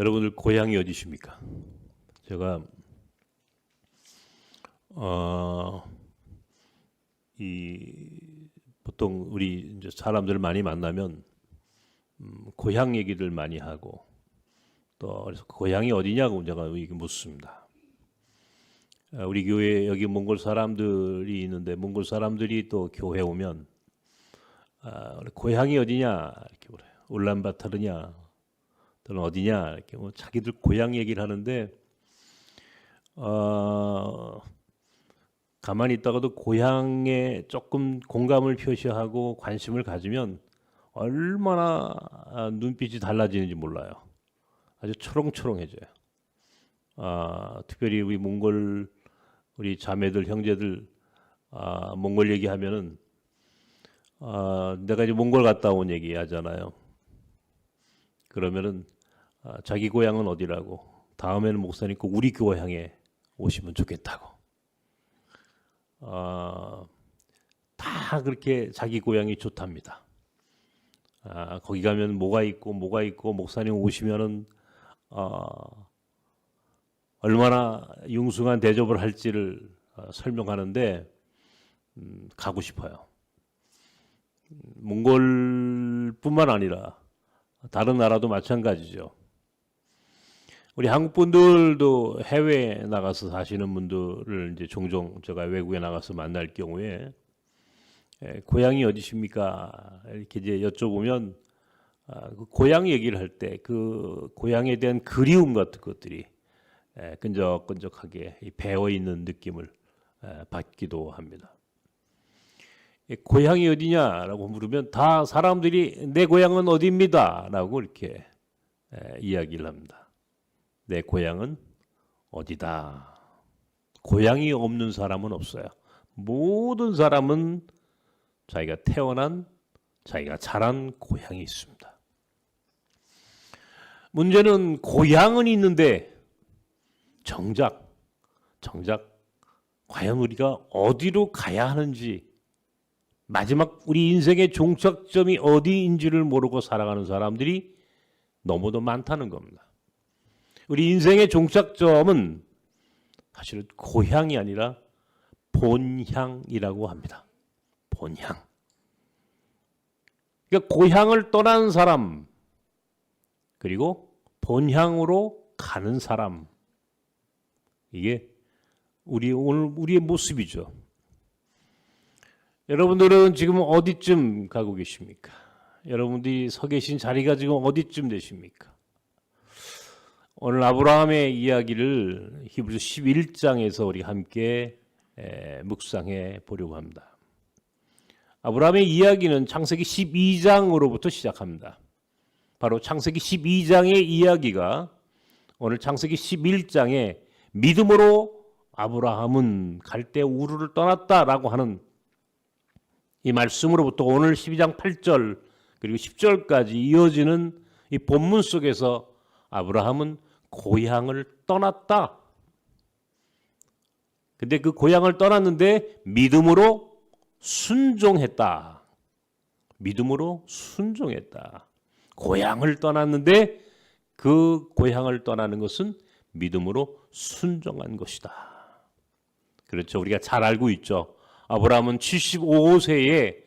여러분들 고향이 어디십니까? 제가 보통 우리 이제 사람들 많이 만나면 고향 얘기를 많이 하고 또 그래서 고향이 어디냐고 제가 묻습니다. 우리 교회 여기 몽골 사람들이 있는데 몽골 사람들이 또 교회 오면 고향이 어디냐 이렇게 물어요. 울란바토르냐 또는 어디냐 이렇게 뭐 자기들 고향 얘기를 하는데 가만히 있다가도 고향에 조금 공감을 표시하고 관심을 가지면 얼마나 눈빛이 달라지는지 몰라요. 아주 초롱초롱해져요. 특별히 우리 몽골 우리 자매들 형제들 몽골 얘기하면은 내가 이제 몽골 갔다 온 얘기 하잖아요. 그러면은 자기 고향은 어디라고 다음에는 목사님 꼭 우리 고향에 오시면 좋겠다고 다 그렇게 자기 고향이 좋답니다. 거기 가면 뭐가 있고 목사님 오시면은 얼마나 융숭한 대접을 할지를 설명하는데 가고 싶어요. 몽골뿐만 아니라 다른 나라도 마찬가지죠. 우리 한국 분들도 해외에 나가서 사시는 분들을 이제 종종 제가 외국에 나가서 만날 경우에 고향이 어디십니까? 이렇게 이제 여쭤보면 그 고향 얘기를 할 때 그 고향에 대한 그리움 같은 것들이 끈적끈적하게 배어 있는 느낌을 받기도 합니다. 고향이 어디냐라고 물으면 다 사람들이 내 고향은 어디입니다 라고 이렇게 이야기를 합니다. 내 고향은 어디다. 고향이 없는 사람은 없어요. 모든 사람은 자기가 태어난 자기가 자란 고향이 있습니다. 문제는 고향은 있는데 정작 과연 우리가 어디로 가야 하는지 마지막 우리 인생의 종착점이 어디인지를 모르고 살아가는 사람들이 너무도 많다는 겁니다. 우리 인생의 종착점은 사실 고향이 아니라 본향이라고 합니다. 본향. 그러니까 고향을 떠난 사람 그리고 본향으로 가는 사람 이게 오늘 우리의 모습이죠. 여러분들은 지금 어디쯤 가고 계십니까? 여러분들이 서 계신 자리가 지금 어디쯤 되십니까? 오늘 아브라함의 이야기를 히브리서 11장에서 우리 함께 묵상해 보려고 합니다. 아브라함의 이야기는 창세기 12장으로부터 시작합니다. 바로 창세기 12장의 이야기가 오늘 창세기 11장에 믿음으로 아브라함은 갈대 우르를 떠났다라고 하는 이 말씀으로부터 오늘 12장 8절 그리고 10절까지 이어지는 이 본문 속에서 아브라함은 고향을 떠났다. 근데 그 고향을 떠났는데 믿음으로 순종했다. 믿음으로 순종했다. 고향을 떠났는데 그 고향을 떠나는 것은 믿음으로 순종한 것이다. 그렇죠. 우리가 잘 알고 있죠. 아브라함은 75세에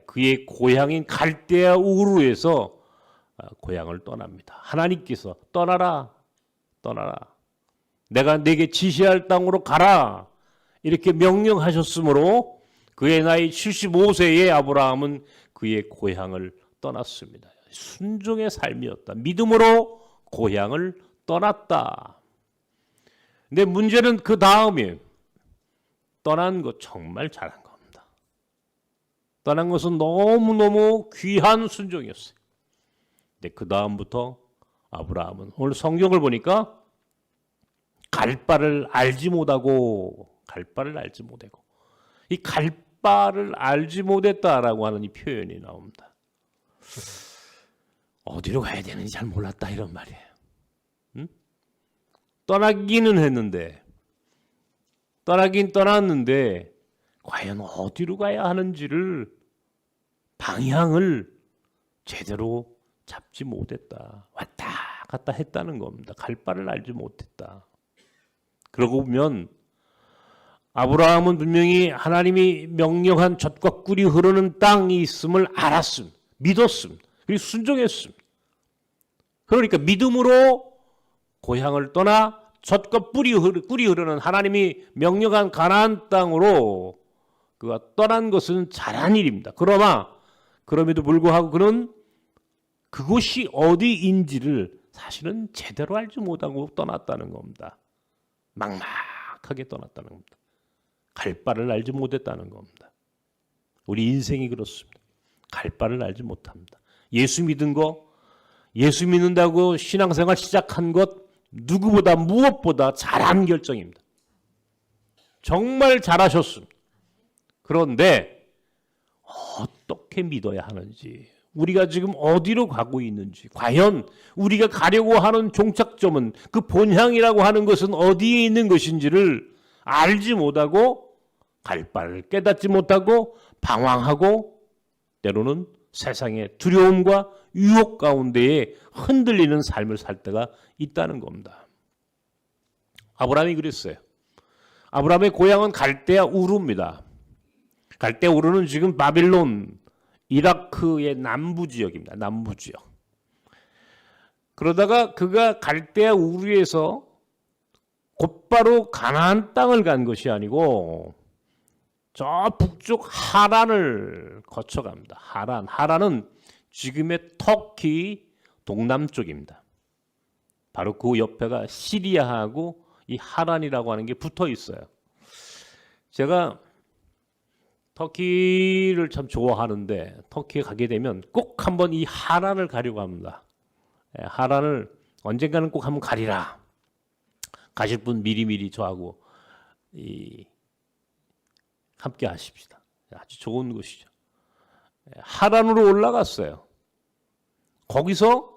그의 고향인 갈대아 우르에서 고향을 떠납니다. 하나님께서 떠나라. 내가 네게 지시할 땅으로 가라. 이렇게 명령하셨으므로 그의 나이 75세에 아브라함은 그의 고향을 떠났습니다. 순종의 삶이었다. 믿음으로 고향을 떠났다. 근데 문제는 그 다음에 떠난 것 정말 잘한 겁니다. 떠난 것은 너무너무 귀한 순종이었어요. 근데 그 다음부터 아브라함은 오늘 성경을 보니까 갈 바를 알지 못하고 이 갈 바를 알지 못했다라고 하는 이 표현이 나옵니다. 어디로 가야 되는지 잘 몰랐다 이런 말이에요. 떠나기는 했는데 떠나긴 떠났는데 과연 어디로 가야 하는지를 방향을 제대로 잡지 못했다. 왔다 갔다 했다는 겁니다. 갈 바를 알지 못했다. 그러고 보면 아브라함은 분명히 하나님이 명령한 젖과 꿀이 흐르는 땅이 있음을 알았음, 믿었음, 그리고 순종했음. 그러니까 믿음으로 고향을 떠나 젖과 꿀이 흐르는 하나님이 명령한 가나안 땅으로 그가 떠난 것은 잘한 일입니다. 그럼에도 불구하고 그는 그곳이 어디인지를 사실은 제대로 알지 못하고 떠났다는 겁니다. 막막하게 떠났다는 겁니다. 갈 바를 알지 못했다는 겁니다. 우리 인생이 그렇습니다. 갈 바를 알지 못합니다. 예수 믿은 거, 예수 믿는다고 신앙생활 시작한 것 누구보다 무엇보다 잘한 결정입니다. 정말 잘하셨습니다. 그런데 어떻게 믿어야 하는지, 우리가 지금 어디로 가고 있는지, 과연 우리가 가려고 하는 종착점은, 그 본향이라고 하는 것은 어디에 있는 것인지를 알지 못하고 갈 바를 깨닫지 못하고 방황하고 때로는 세상의 두려움과 유혹 가운데에 흔들리는 삶을 살 때가 있다는 겁니다. 아브라함이 그랬어요. 아브라함의 고향은 갈대아 우르입니다. 갈대아 우르는 지금 바빌론, 이라크의 남부 지역입니다. 남부 지역. 그러다가 그가 갈대아 우르에서 곧바로 가나안 땅을 간 것이 아니고 저 북쪽 하란을 거쳐갑니다. 하란은 지금의 터키 동남쪽입니다. 바로 그 옆에가 시리아하고 이 하란이라고 하는 게 붙어 있어요. 제가 터키를 참 좋아하는데 터키에 가게 되면 꼭 한번 이 하란을 가려고 합니다. 하란을 언젠가는 꼭 한번 가리라. 가실 분 미리미리 저하고 함께 하십시다. 아주 좋은 곳이죠. 하란으로 올라갔어요. 거기서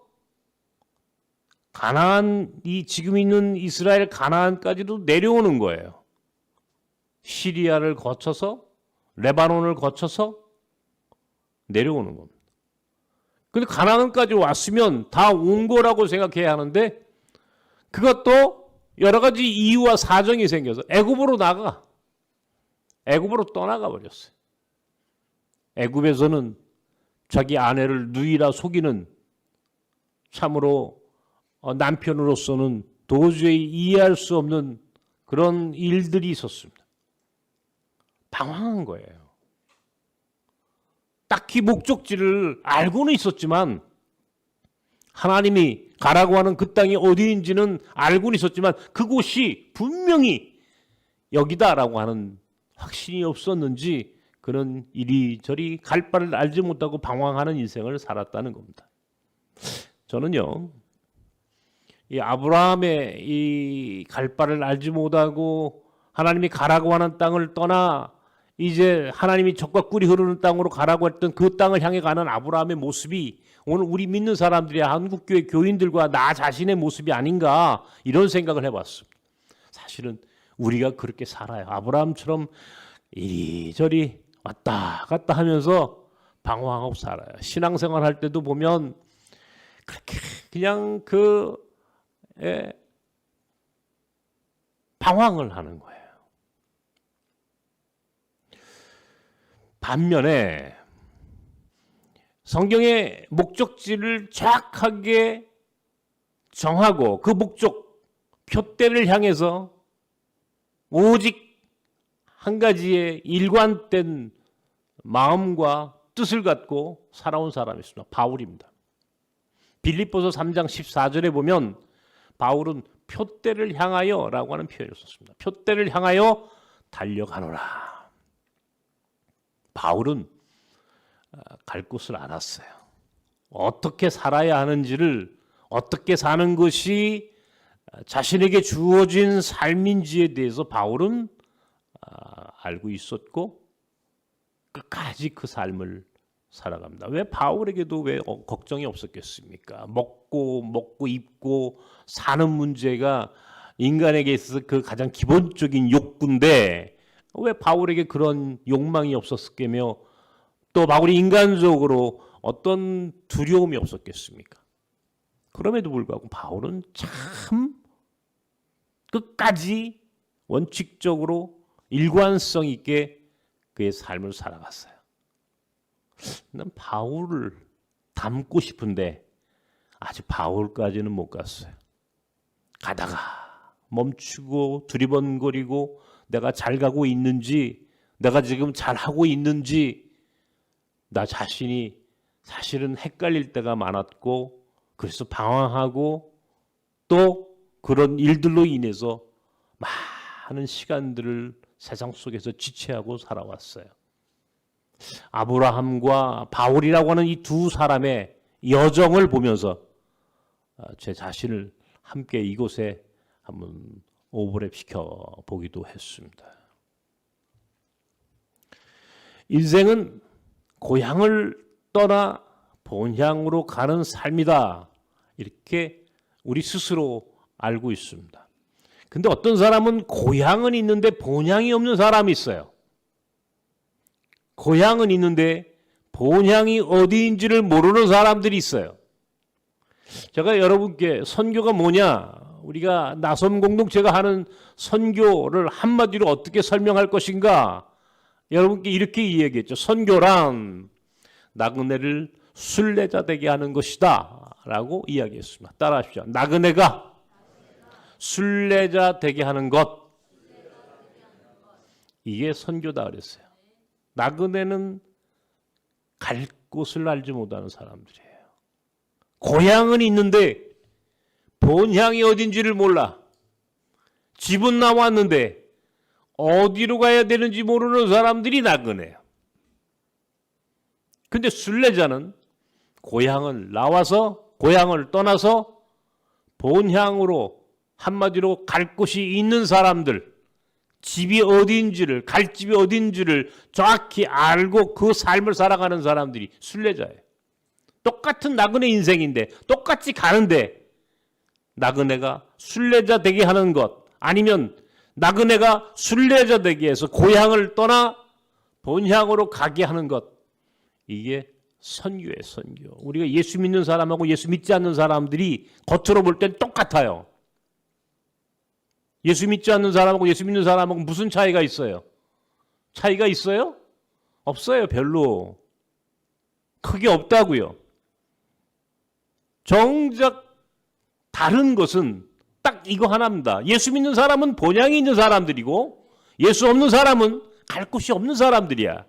가나안이 지금 있는 이스라엘 가나안까지도 내려오는 거예요. 시리아를 거쳐서 레바논을 거쳐서 내려오는 겁니다. 근데 가나안까지 왔으면 다 온 거라고 생각해야 하는데 그것도 여러 가지 이유와 사정이 생겨서 애굽으로 떠나가 버렸어요. 애굽에서는 자기 아내를 누이라 속이는 참으로 남편으로서는 도저히 이해할 수 없는 그런 일들이 있었습니다. 방황한 거예요. 딱히 목적지를 알고는 있었지만 하나님이 가라고 하는 그 땅이 어디인지는 알고는 있었지만 그곳이 분명히 여기다라고 하는 확신이 없었는지 그는 이리저리 갈 바를 알지 못하고 방황하는 인생을 살았다는 겁니다. 저는요, 이 아브라함의 이 갈 바를 알지 못하고 하나님이 가라고 하는 땅을 떠나 이제 하나님이 젖과 꿀이 흐르는 땅으로 가라고 했던 그 땅을 향해 가는 아브라함의 모습이 오늘 우리 믿는 사람들이 한국교회 교인들과 나 자신의 모습이 아닌가 이런 생각을 해봤습니다. 사실은 우리가 그렇게 살아요. 아브라함처럼 이리저리 왔다 갔다 하면서 방황하고 살아요. 신앙생활 할 때도 보면 그렇게 그냥 방황을 하는 거예요. 반면에 성경의 목적지를 정확하게 정하고 그 목적, 표대를 향해서 오직 한 가지의 일관된 마음과 뜻을 갖고 살아온 사람이 있습니다. 바울입니다. 빌립보서 3장 14절에 보면 바울은 표대를 향하여 라고 하는 표현을 썼습니다. 표대를 향하여 달려가노라. 바울은 갈 곳을 알았어요. 어떻게 살아야 하는지를, 어떻게 사는 것이 자신에게 주어진 삶인지에 대해서 바울은 알고 있었고 끝까지 그 삶을 살아갑니다. 왜 바울에게도 왜 걱정이 없었겠습니까? 먹고 입고 사는 문제가 인간에게 있어서 그 가장 기본적인 욕구인데 왜 바울에게 그런 욕망이 없었겠며 또 바울이 인간적으로 어떤 두려움이 없었겠습니까? 그럼에도 불구하고 바울은 참 끝까지 원칙적으로 일관성 있게 그의 삶을 살아갔어요. 난 바울을 닮고 싶은데 아직 바울까지는 못 갔어요. 가다가 멈추고 두리번거리고 내가 잘 가고 있는지, 내가 지금 잘하고 있는지 나 자신이 사실은 헷갈릴 때가 많았고, 그래서 방황하고 또 그런 일들로 인해서 많은 시간들을 세상 속에서 지체하고 살아왔어요. 아브라함과 바울이라고 하는 이 두 사람의 여정을 보면서 제 자신을 함께 이곳에 한번 오버랩 시켜 보기도 했습니다. 인생은 고향을 떠나 본향으로 가는 삶이다, 이렇게 우리 스스로 알고 있습니다. 근데 어떤 사람은 고향은 있는데 본향이 없는 사람이 있어요. 고향은 있는데 본향이 어디인지를 모르는 사람들이 있어요. 제가 여러분께 선교가 뭐냐, 우리가 나섬 공동체가 하는 선교를 한마디로 어떻게 설명할 것인가, 여러분께 이렇게 이야기했죠. 선교란 나그네를 순례자 되게 하는 것이다 라고 이야기했습니다. 따라하십시오. 나그네가 순례자 되게 하는 것, 이게 선교다 그랬어요. 나그네는 갈 곳을 알지 못하는 사람들이에요. 고향은 있는데 본향이 어딘지를 몰라. 집은 나왔는데 어디로 가야 되는지 모르는 사람들이 나그네예요. 근데 순례자는 고향을 떠나서 본향으로, 한마디로 갈 곳이 있는 사람들, 집이 어딘지를, 갈 집이 어딘지를 정확히 알고 그 삶을 살아가는 사람들이 순례자예요. 똑같은 나그네 인생인데 똑같이 가는데 나그네가 순례자 되게 하는 것, 아니면 나그네가 순례자 되게 해서 고향을 떠나 본향으로 가게 하는 것, 이게 선교예요. 선교. 우리가 예수 믿는 사람하고 예수 믿지 않는 사람들이 겉으로 볼 땐 똑같아요. 예수 믿지 않는 사람하고 예수 믿는 사람하고 무슨 차이가 있어요? 차이가 있어요? 없어요. 별로. 크게 없다고요. 정작 다른 것은 딱 이거 하나입니다. 예수 믿는 사람은 본향이 있는 사람들이고, 예수 없는 사람은 갈 곳이 없는 사람들이야.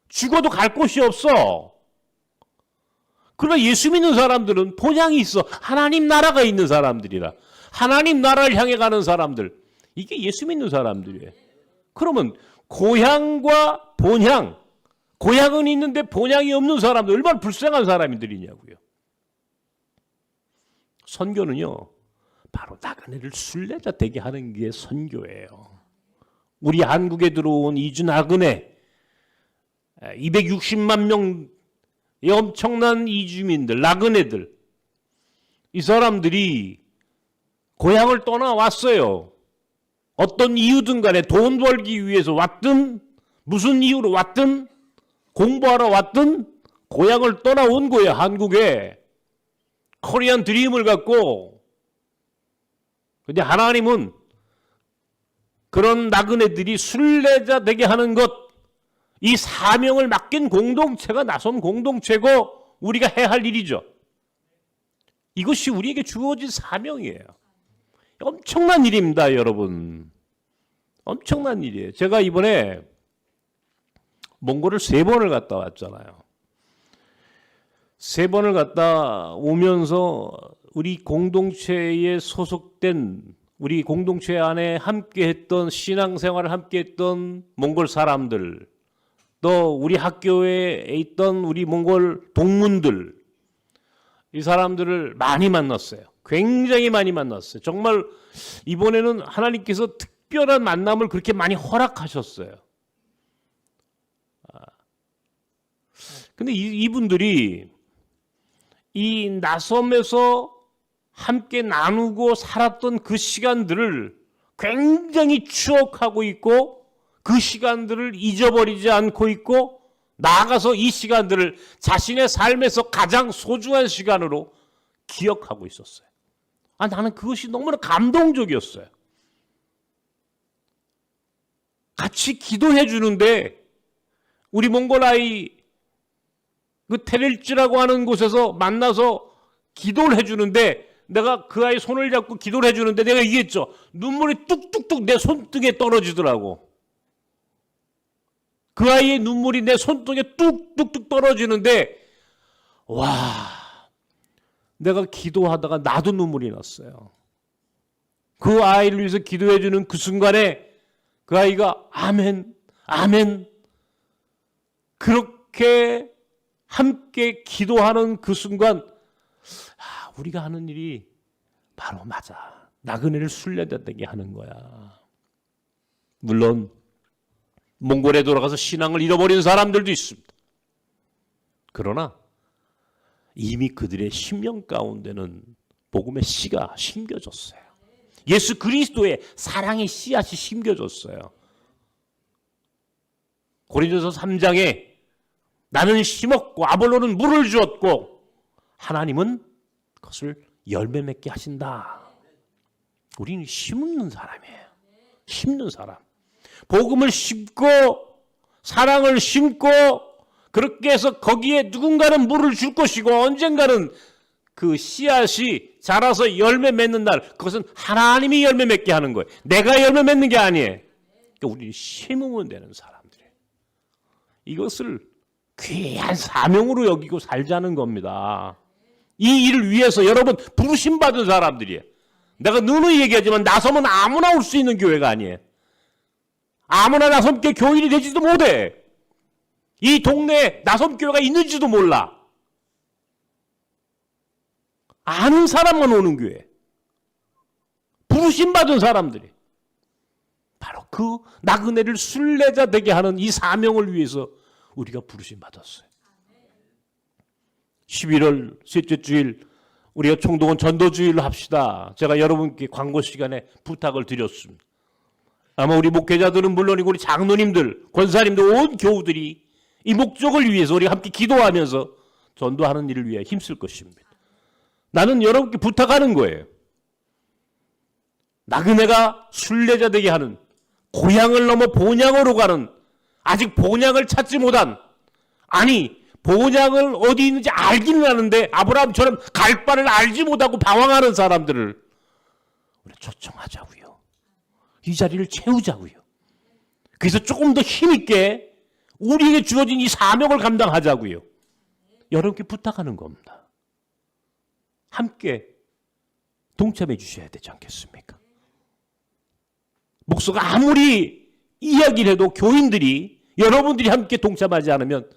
죽어도 갈 곳이 없어. 그러나 예수 믿는 사람들은 본향이 있어. 하나님 나라가 있는 사람들이라. 하나님 나라를 향해 가는 사람들, 이게 예수 믿는 사람들이에요. 그러면 고향과 본향, 고향은 있는데 본향이 없는 사람들, 얼마나 불쌍한 사람들이냐고요. 선교는요, 바로 나그네를 순례자 되게 하는 게 선교예요. 우리 한국에 들어온 이주 나그네 260만 명의 엄청난 이주민들, 나그네들, 이 사람들이 고향을 떠나왔어요. 어떤 이유든 간에 돈 벌기 위해서 왔든, 무슨 이유로 왔든, 공부하러 왔든 고향을 떠나온 거예요. 한국에 코리안 드림을 갖고. 근데 하나님은 그런 나그네들이 순례자 되게 하는 것, 이 사명을 맡긴 공동체가 나선 공동체고 우리가 해야 할 일이죠. 이것이 우리에게 주어진 사명이에요. 엄청난 일입니다, 여러분. 엄청난 일이에요. 제가 이번에 몽골을 3번을 갔다 왔잖아요. 3번을 갔다 오면서 우리 공동체에 소속된, 우리 공동체 안에 함께했던, 신앙생활을 함께했던 몽골 사람들, 또 우리 학교에 있던 우리 몽골 동문들, 이 사람들을 많이 만났어요. 굉장히 많이 만났어요. 정말 이번에는 하나님께서 특별한 만남을 그렇게 많이 허락하셨어요. 근데 이분들이 이 나섬에서 함께 나누고 살았던 그 시간들을 굉장히 추억하고 있고, 그 시간들을 잊어버리지 않고 있고, 나아가서 이 시간들을 자신의 삶에서 가장 소중한 시간으로 기억하고 있었어요. 나는 그것이 너무나 감동적이었어요. 같이 기도해 주는데 우리 몽골 아이 그 테릴지라고 하는 곳에서 만나서 기도를 해 주는데 내가 그 아이 손을 잡고 기도를 해 주는데 내가 얘기했죠. 눈물이 뚝뚝뚝 내 손등에 떨어지더라고. 그 아이의 눈물이 내 손등에 뚝뚝뚝 떨어지는데 와, 내가 기도하다가 나도 눈물이 났어요. 그 아이를 위해서 기도해 주는 그 순간에 그 아이가 아멘, 아멘. 그렇게 함께 기도하는 그 순간 우리가 하는 일이 바로 맞아. 나그네를 순례자되게 하는 거야. 물론 몽골에 돌아가서 신앙을 잃어버린 사람들도 있습니다. 그러나 이미 그들의 심령 가운데는 복음의 씨가 심겨졌어요. 예수 그리스도의 사랑의 씨앗이 심겨졌어요. 고린도서 3장에 나는 심었고 아볼로는 물을 주었고 하나님은 그것을 열매 맺게 하신다. 우리는 심는 사람이에요. 심는 사람. 복음을 심고 사랑을 심고 그렇게 해서 거기에 누군가는 물을 줄 것이고 언젠가는 그 씨앗이 자라서 열매 맺는 날 그것은 하나님이 열매 맺게 하는 거예요. 내가 열매 맺는 게 아니에요. 그러니까 우리는 심으면 되는 사람들이에요. 이것을 귀한 사명으로 여기고 살자는 겁니다. 이 일을 위해서 여러분 부르심받은 사람들이에요. 내가 누누이 얘기하지만 나서면 아무나 올 수 있는 교회가 아니에요. 아무나 나섬교 교인이 되지도 못해. 이 동네에 나섬교회가 있는지도 몰라. 아는 사람만 오는 교회. 부르심받은 사람들이. 바로 그 나그네를 순례자 되게 하는 이 사명을 위해서 우리가 부르심받았어요. 11월 셋째 주일 우리가 총동원 전도주일로 합시다. 제가 여러분께 광고 시간에 부탁을 드렸습니다. 아마 우리 목회자들은 물론이고 우리 장로님들, 권사님들, 온 교우들이 이 목적을 위해서 우리가 함께 기도하면서 전도하는 일을 위해 힘쓸 것입니다. 나는 여러분께 부탁하는 거예요. 나그네가 순례자 되게 하는 고향을 넘어 본향으로 가는 아직 본향을 찾지 못한 아니 본향을 어디 있는지 알기는 하는데 아브라함처럼 갈 바를 알지 못하고 방황하는 사람들을 우리 초청하자고요. 이 자리를 채우자고요. 그래서 조금 더 힘있게 우리에게 주어진 이 사명을 감당하자고요. 여러분께 부탁하는 겁니다. 함께 동참해 주셔야 되지 않겠습니까? 목사가 아무리 이야기를 해도 교인들이 여러분들이 함께 동참하지 않으면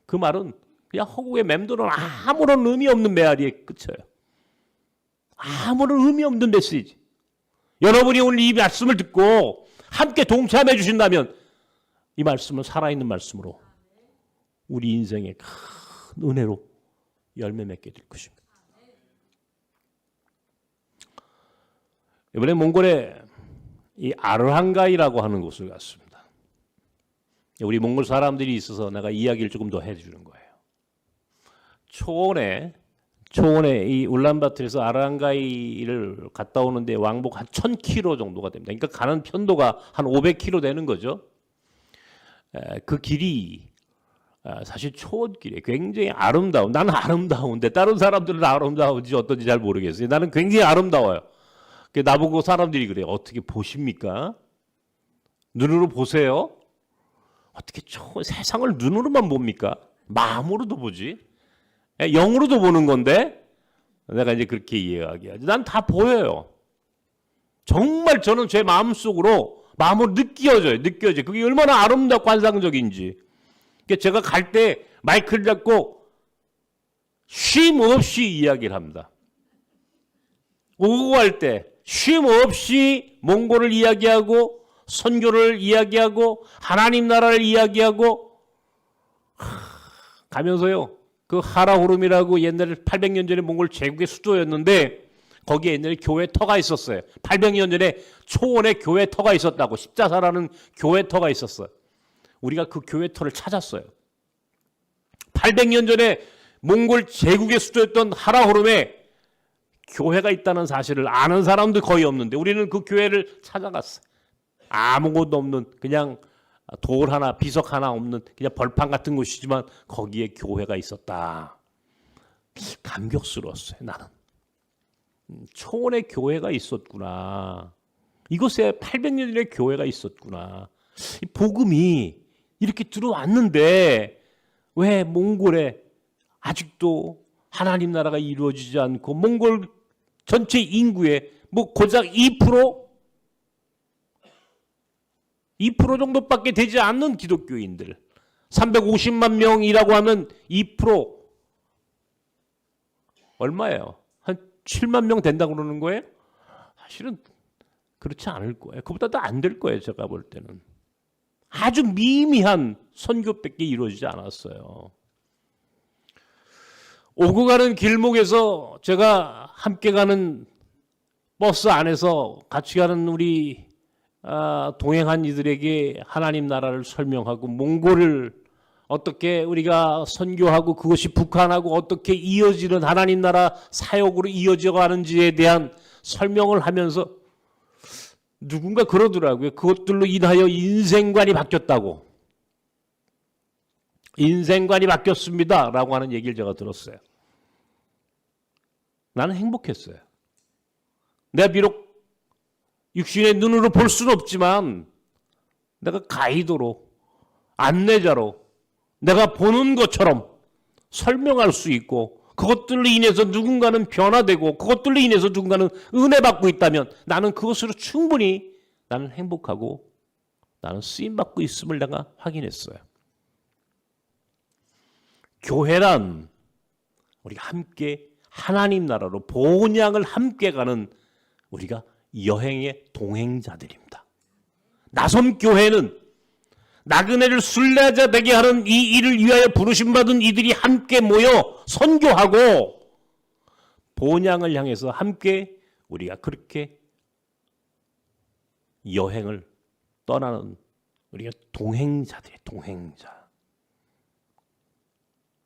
그 말은 그냥 허구에 맴도는 아무런 의미 없는 메아리에 그쳐요. 아무런 의미 없는 메시지. 여러분이 오늘 이 말씀을 듣고 함께 동참해 주신다면 이 말씀은 살아있는 말씀으로 우리 인생의 큰 은혜로 열매 맺게 될 것입니다. 이번에 몽골에 이 아르한가이라고 하는 곳을 갔습니다. 우리 몽골 사람들이 있어서 내가 이야기를 조금 더 해주는 거예요. 초원에 이 울란바토르에서 아르한가이를 갔다 오는데 왕복 한 1000km 정도가 됩니다. 그러니까 가는 편도가 한 500km 되는 거죠. 그 길이 사실 초원길이에요. 굉장히 아름다운. 나는 아름다운데 다른 사람들은 아름다운지 어떤지 잘 모르겠어요. 나는 굉장히 아름다워요. 나보고 사람들이 그래요. 어떻게 보십니까? 눈으로 보세요. 어떻게 세상을 눈으로만 봅니까? 마음으로도 보지. 영으로도 보는 건데 내가 이제 그렇게 이야기하지. 난 다 보여요. 정말 저는 제 마음속으로 느껴져요. 그게 얼마나 아름답고 환상적인지. 그러니까 제가 갈 때 마이크를 잡고 쉼 없이 이야기를 합니다. 오고 갈 때 쉼 없이 몽골을 이야기하고 선교를 이야기하고 하나님 나라를 이야기하고 가면서요. 그 하라후름이라고 옛날에 800년 전에 몽골 제국의 수도였는데 거기에 옛날에 교회 터가 있었어요. 800년 전에 초원에 교회 터가 있었다고. 십자사라는 교회 터가 있었어요. 우리가 그 교회 터를 찾았어요. 800년 전에 몽골 제국의 수도였던 하라후름에 교회가 있다는 사실을 아는 사람도 거의 없는데 우리는 그 교회를 찾아갔어요. 아무것도 없는 그냥 돌 하나 비석 하나 없는 그냥 벌판 같은 곳이지만 거기에 교회가 있었다. 감격스러웠어요. 나는 초원에 교회가 있었구나. 이곳에 800년의 교회가 있었구나. 이 복음이 이렇게 들어왔는데 왜 몽골에 아직도 하나님 나라가 이루어지지 않고 몽골 전체 인구의 뭐 고작 2% 정도밖에 되지 않는 기독교인들 350만 명이라고 하면 2% 얼마예요? 한 7만 명 된다고 그러는 거예요? 사실은 그렇지 않을 거예요. 그보다도 안 될 거예요. 제가 볼 때는. 아주 미미한 선교밖에 이루어지지 않았어요. 오고 가는 길목에서 제가 함께 가는 버스 안에서 같이 가는 우리 동행한 이들에게 하나님 나라를 설명하고 몽골을 어떻게 우리가 선교하고 그것이 북한하고 어떻게 이어지는 하나님 나라 사역으로 이어져 가는지에 대한 설명을 하면서 누군가 그러더라고요. 그것들로 인하여 인생관이 바뀌었다고. 인생관이 바뀌었습니다. 라고 하는 얘기를 제가 들었어요. 나는 행복했어요. 내가 비록 육신의 눈으로 볼 수는 없지만 내가 가이드로 안내자로 내가 보는 것처럼 설명할 수 있고 그것들로 인해서 누군가는 변화되고 그것들로 인해서 누군가는 은혜 받고 있다면 나는 그것으로 충분히 나는 행복하고 나는 쓰임받고 있음을 내가 확인했어요. 교회란 우리가 함께 하나님 나라로 본향을 함께 가는 우리가 여행의 동행자들입니다. 나섬교회는 나그네를 순례자 되게 하는 이 일을 위하여 부르심받은 이들이 함께 모여 선교하고 본향을 향해서 함께 우리가 그렇게 여행을 떠나는 우리가 동행자들이에요. 동행자.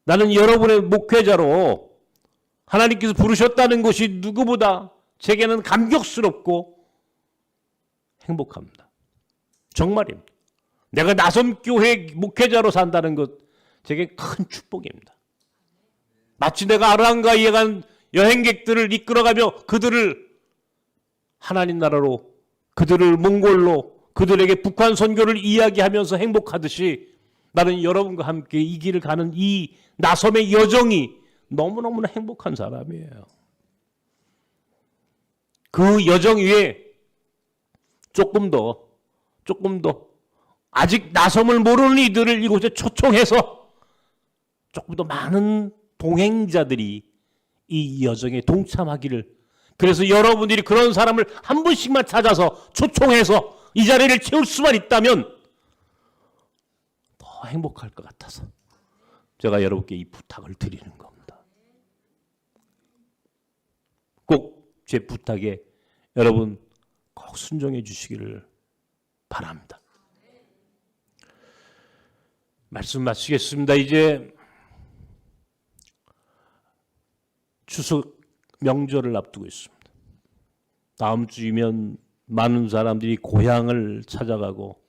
나는 여러분의 목회자로 하나님께서 부르셨다는 것이 누구보다 제게는 감격스럽고 행복합니다. 정말입니다. 내가 나섬교회 목회자로 산다는 것 제게 큰 축복입니다. 마치 내가 아르한가이에 간 여행객들을 이끌어가며 그들을 하나님 나라로 그들을 몽골로 그들에게 북한 선교를 이야기하면서 행복하듯이 나는 여러분과 함께 이 길을 가는 이 나섬의 여정이 너무너무나 행복한 사람이에요. 그 여정 위에 조금 더 아직 나섬을 모르는 이들을 이곳에 초청해서 조금 더 많은 동행자들이 이 여정에 동참하기를, 그래서 여러분들이 그런 사람을 한 분씩만 찾아서 초청해서 이 자리를 채울 수만 있다면 더 행복할 것 같아서 제가 여러분께 이 부탁을 드리는 겁니다. 꼭 제 부탁에 여러분 꼭 순종해 주시기를 바랍니다. 말씀 마치겠습니다. 이제 추석 명절을 앞두고 있습니다. 다음 주이면 많은 사람들이 고향을 찾아가고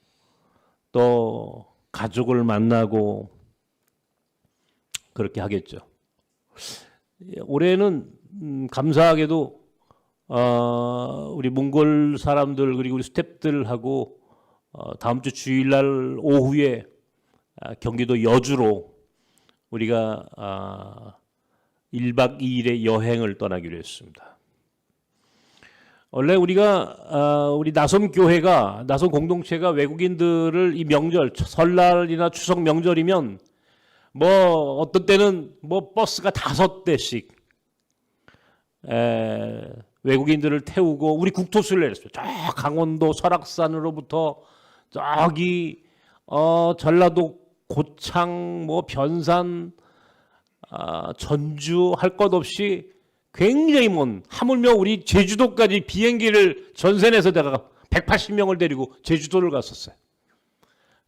또 가족을 만나고 그렇게 하겠죠. 올해는 감사하게도 우리 몽골 사람들 그리고 우리 스태프들하고 다음 주 주일날 오후에 경기도 여주로 우리가 1박 2일의 여행을 떠나기로 했습니다. 원래 우리가 우리 나섬교회가 나섬 공동체가 외국인들을 이 명절 설날이나 추석 명절이면 뭐 어떤 때는 뭐 버스가 5대씩 외국인들을 태우고 우리 국토순례를 했어요. 저 강원도 설악산으로부터 저기 전라도 고창 뭐 변산 전주 할 것 없이 굉장히 먼, 하물며 우리 제주도까지 비행기를 전세내서 내가 180명을 데리고 제주도를 갔었어요.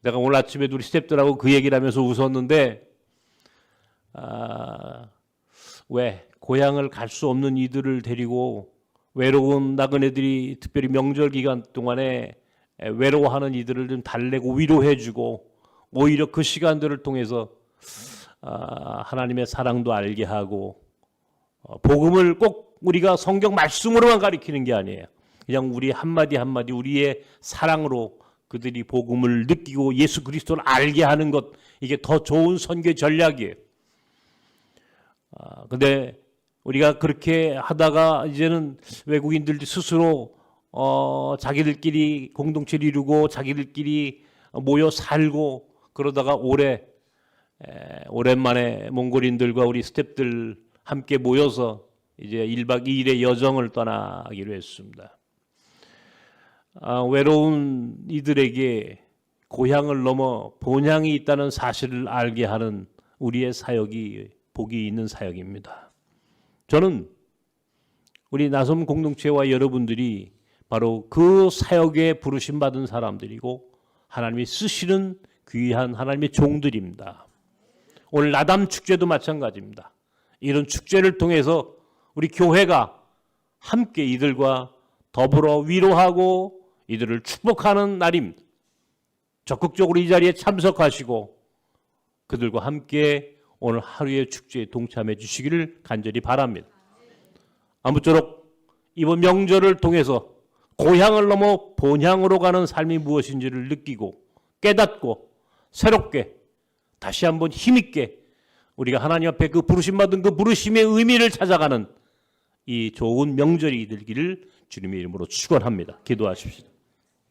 내가 오늘 아침에도 우리 스태프들하고 그 얘기를 하면서 웃었는데 왜 고향을 갈 수 없는 이들을 데리고 외로운 나그네들이 특별히 명절 기간 동안에 외로워하는 이들을 좀 달래고 위로해주고 오히려 그 시간들을 통해서 하나님의 사랑도 알게 하고 복음을 꼭 우리가 성경 말씀으로만 가리키는 게 아니에요. 그냥 우리 한마디 한마디 우리의 사랑으로 그들이 복음을 느끼고 예수 그리스도를 알게 하는 것, 이게 더 좋은 선교 전략이에요. 근데 우리가 그렇게 하다가 이제는 외국인들도 스스로 자기들끼리 공동체를 이루고 자기들끼리 모여 살고 그러다가 오랜만에 몽골인들과 우리 스태프들 함께 모여서 이제 1박 2일의 여정을 떠나기로 했습니다. 외로운 이들에게 고향을 넘어 본향이 있다는 사실을 알게 하는 우리의 사역이 복이 있는 사역입니다. 저는 우리 나섬 공동체와 여러분들이 바로 그 사역에 부르심 받은 사람들이고 하나님이 쓰시는 귀한 하나님의 종들입니다. 오늘 나담 축제도 마찬가지입니다. 이런 축제를 통해서 우리 교회가 함께 이들과 더불어 위로하고 이들을 축복하는 날입니다. 적극적으로 이 자리에 참석하시고 그들과 함께 오늘 하루의 축제에 동참해 주시기를 간절히 바랍니다. 아무쪼록 이번 명절을 통해서 고향을 넘어 본향으로 가는 삶이 무엇인지를 느끼고 깨닫고 새롭게 다시 한번 힘있게 우리가 하나님 앞에 그 부르심받은 그 부르심의 의미를 찾아가는 이 좋은 명절이 되기를 주님의 이름으로 축원합니다. 기도하십시오.